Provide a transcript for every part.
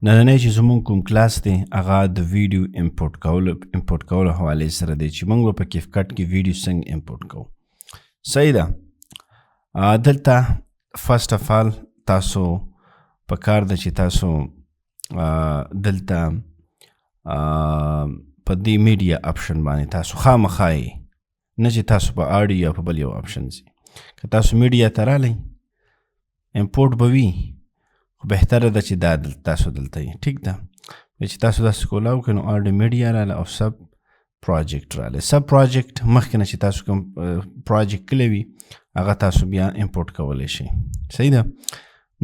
نننی چې زموږ کوم کلاس دی هغه د ویډیو امپورټ کولو حوالې سره دی چې موږ به په CapCut کې ویډیو څنګه امپورټ کوو. صحیح ده. دلته فرست اف آل تاسو په کار ده چې تاسو دلته په دې میډیا اپشن باندې تاسو خامخا یې نه چې تاسو په آډیو یا په بل یو اپشن ځي. که تاسو میډیا ته رالی امپورټ به وي خو بهتره ده چې دا تاسو دلته یې. ټیک ده. چې تاسو داسې کولاو که نو آډیو میډیا راله او سب پروجیکټ راله. سب پروجیکټ مخکې نه چې تاسو کوم پروجیکټ کلی وي هغه تاسو بیا امپورټ کولی شئ. صحیح ده.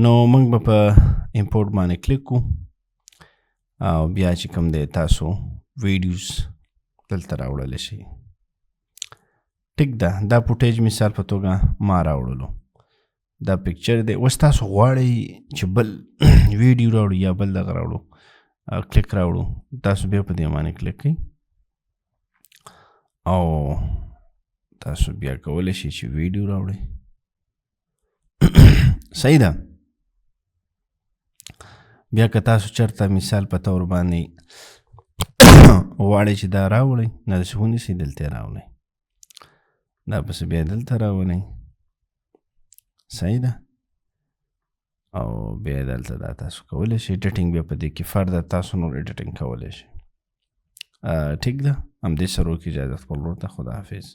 نو موږ به په امپورټ باندې کلیک کو او بیا چې کوم دی تاسو ویډیوز دلته راوړلی شئ. ټیک ده. دا فوټیج مثال په توګه ما راوړلو. دا پکچر دی. اوس تاسو غواړئ چې بل ویډیو راوړو یا بل دغه راوړو کلیک راوړو. تاسو بیا په دې باندې کلیک کړئ او تاسو بیا کولی شئ چې ویډیو راوړئ. صحیح ده. بیا که تاسو چېرته مثال په طور باندې غواړئ چې دا راوړئ نه داسې ونیسئ دلته یې راوړئ. دا پسې بیا دلته راولئ. صحیح ده. او بیا دلته دا تاسو کولی شئ ایډیټینګ بیا په دې کې فردر تاسو نور ایډیټینګ کولی شئ. ټیک ده. همدې سره وکړئ. اجازه خپل ورور ته. خداحافظ.